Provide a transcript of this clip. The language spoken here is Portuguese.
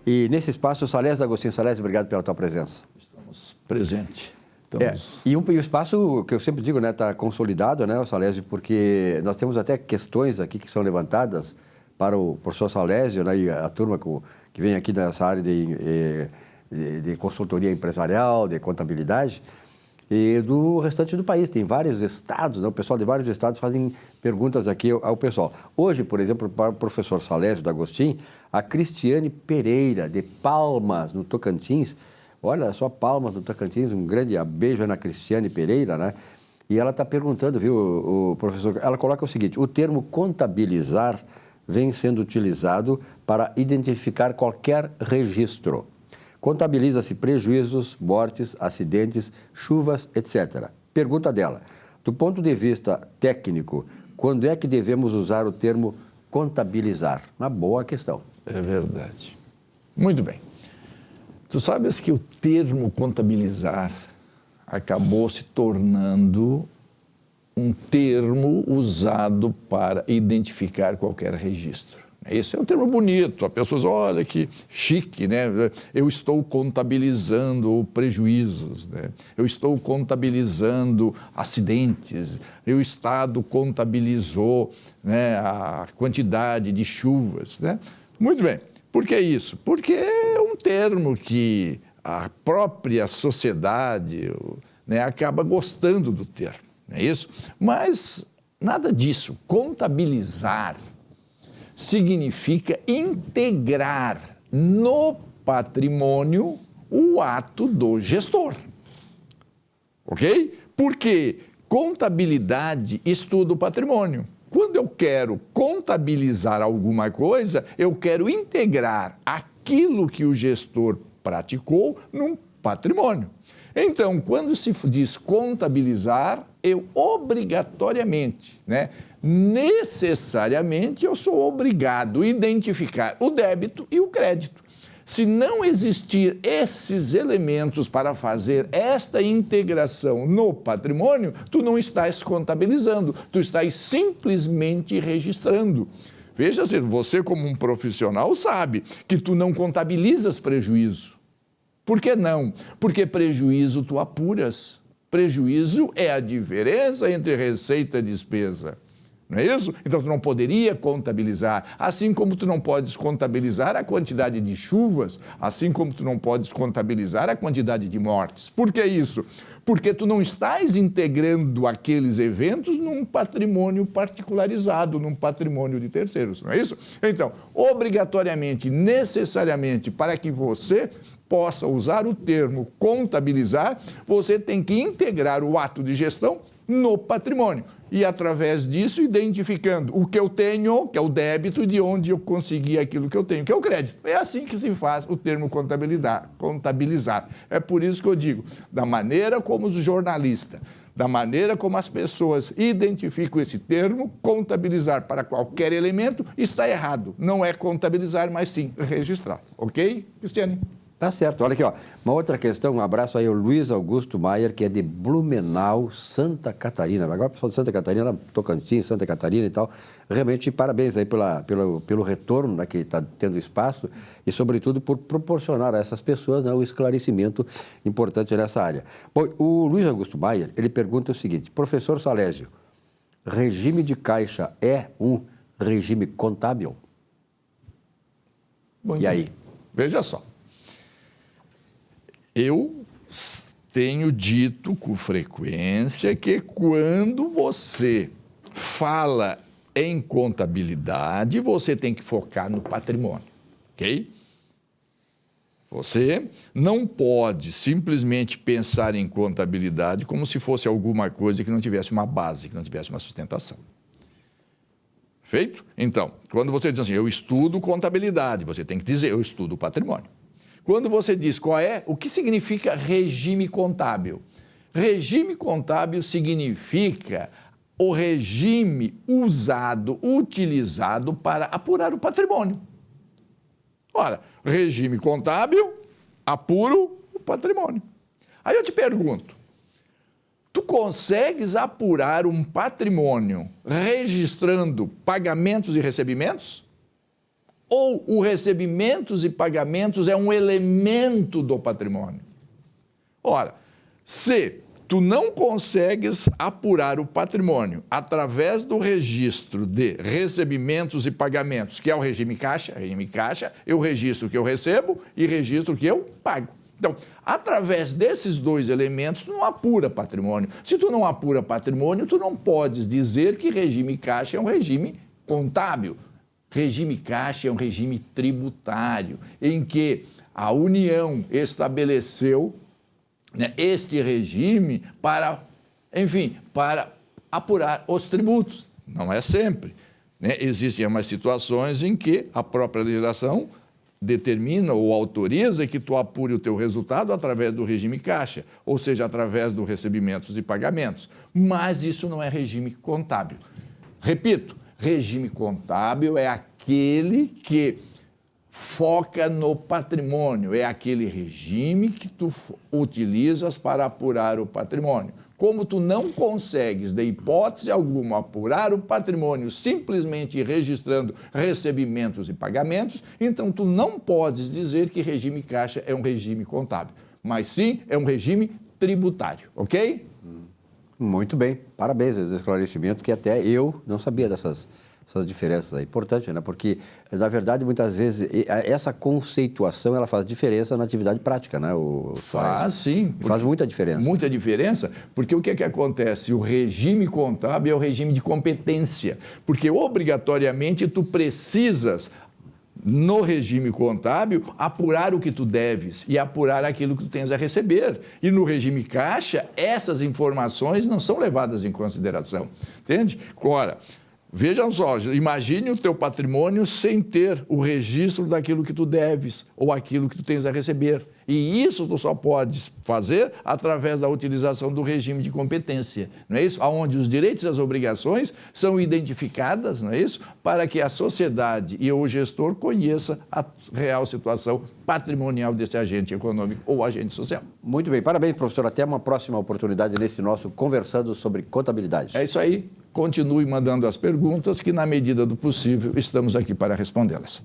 E nesse espaço, Salésio Agostinho Salésio, obrigado pela tua presença. Estamos presentes. E o espaço que eu sempre digo, né, está consolidado, né, o Salésio, porque nós temos até questões aqui que são levantadas para o professor Salésio, né, e a turma que vem aqui nessa área de consultoria empresarial, de contabilidade, e do restante do país. Tem vários estados, né, o pessoal de vários estados fazem perguntas aqui ao pessoal. Hoje, por exemplo, para o professor Salésio D'Agostin, a Cristiane Pereira, de Palmas, no Tocantins, olha só, Palmas no Tocantins, um grande beijo na Cristiane Pereira, né? E ela está perguntando, viu, o professor, ela coloca o seguinte: o termo contabilizar vem sendo utilizado para identificar qualquer registro. Contabiliza-se prejuízos, mortes, acidentes, chuvas, etc. Pergunta dela: do ponto de vista técnico, quando é que devemos usar o termo contabilizar? Uma boa questão. É verdade. Muito bem. Tu sabes que o termo contabilizar acabou se tornando um termo usado para identificar qualquer registro. Esse é um termo bonito, as pessoas, olha que chique, né? Eu estou contabilizando prejuízos, né? Eu estou contabilizando acidentes, o Estado contabilizou, né, a quantidade de chuvas, né? Muito bem. Por que isso? Porque é um termo que a própria sociedade, né, acaba gostando do termo, não é isso? Mas nada disso. Contabilizar significa integrar no patrimônio o ato do gestor, ok? Porque contabilidade estuda o patrimônio. Quando eu quero contabilizar alguma coisa, eu quero integrar aquilo que o gestor praticou num patrimônio. Então, quando se diz contabilizar, eu obrigatoriamente, né, necessariamente, eu sou obrigado a identificar o débito e o crédito. Se não existir esses elementos para fazer esta integração no patrimônio, tu não estás contabilizando, tu estás simplesmente registrando. Veja, você como um profissional sabe que tu não contabilizas prejuízo. Por que não? Porque prejuízo tu apuras. Prejuízo é a diferença entre receita e despesa. Não é isso? Então, tu não poderia contabilizar, assim como tu não podes contabilizar a quantidade de chuvas, assim como tu não podes contabilizar a quantidade de mortes. Por que isso? Porque tu não estás integrando aqueles eventos num patrimônio particularizado, num patrimônio de terceiros, não é isso? Então, obrigatoriamente, necessariamente, para que você possa usar o termo contabilizar, você tem que integrar o ato de gestão no patrimônio. E, através disso, identificando o que eu tenho, que é o débito, e de onde eu consegui aquilo que eu tenho, que é o crédito. É assim que se faz o termo contabilizar. É por isso que eu digo, da maneira como os jornalistas, da maneira como as pessoas identificam esse termo, contabilizar para qualquer elemento, está errado. Não é contabilizar, mas sim registrar. Ok, Cristiane? Tá certo. Olha aqui, ó. Uma outra questão, um abraço aí ao Luiz Augusto Maier, que é de Blumenau, Santa Catarina. Agora o pessoal de Santa Catarina, Tocantins, Santa Catarina e tal. Realmente, parabéns aí pelo retorno, né, que está tendo espaço e, sobretudo, por proporcionar a essas pessoas, né, o esclarecimento importante nessa área. Bom, o Luiz Augusto Maier, ele pergunta o seguinte: professor Salésio, regime de caixa é um regime contábil? Bom, e aí? Veja só. Eu tenho dito com frequência que quando você fala em contabilidade, você tem que focar no patrimônio, ok? Você não pode simplesmente pensar em contabilidade como se fosse alguma coisa que não tivesse uma base, que não tivesse uma sustentação. Feito? Então, quando você diz assim, eu estudo contabilidade, você tem que dizer, eu estudo patrimônio. Quando você diz o que significa regime contábil? Regime contábil significa o regime utilizado para apurar o patrimônio. Ora, regime contábil, apuro o patrimônio. Aí eu te pergunto, tu consegues apurar um patrimônio registrando pagamentos e recebimentos? ou o recebimentos e pagamentos é um elemento do patrimônio? Ora, se tu não consegues apurar o patrimônio através do registro de recebimentos e pagamentos, que é o regime caixa, eu registro o que eu recebo e registro o que eu pago. Então, através desses dois elementos, tu não apura patrimônio. Se tu não apura patrimônio, tu não podes dizer que regime caixa é um regime contábil. Regime caixa é um regime tributário, em que a União estabeleceu, né, este regime para, enfim, para apurar os tributos. Não é sempre, né? Existem umas situações em que a própria legislação determina ou autoriza que tu apure o teu resultado através do regime caixa, ou seja, através dos recebimentos e pagamentos. Mas isso não é regime contábil. Repito, regime contábil é aquele que foca no patrimônio, é aquele regime que tu utilizas para apurar o patrimônio. Como tu não consegues, de hipótese alguma, apurar o patrimônio simplesmente registrando recebimentos e pagamentos, então tu não podes dizer que regime caixa é um regime contábil, mas sim é um regime tributário, ok? Muito bem, parabéns esse esclarecimento, que até eu não sabia essas diferenças aí. Importante, né? Porque, na verdade, muitas vezes, essa conceituação, ela faz diferença na atividade prática, né? Faz, sim. Faz muita diferença. Muita diferença, porque o que é que acontece? O regime contábil é o regime de competência, porque obrigatoriamente tu precisas, no regime contábil, apurar o que tu deves e apurar aquilo que tu tens a receber. E no regime caixa, essas informações não são levadas em consideração, entende? Ora, vejam só, imagine o teu patrimônio sem ter o registro daquilo que tu deves ou aquilo que tu tens a receber. E isso tu só podes fazer através da utilização do regime de competência, não é isso? Onde os direitos e as obrigações são identificadas, não é isso? Para que a sociedade e o gestor conheça a real situação patrimonial desse agente econômico ou agente social. Muito bem, parabéns, professor. Até uma próxima oportunidade nesse nosso Conversando sobre Contabilidade. É isso aí. Continue mandando as perguntas que, na medida do possível, estamos aqui para respondê-las.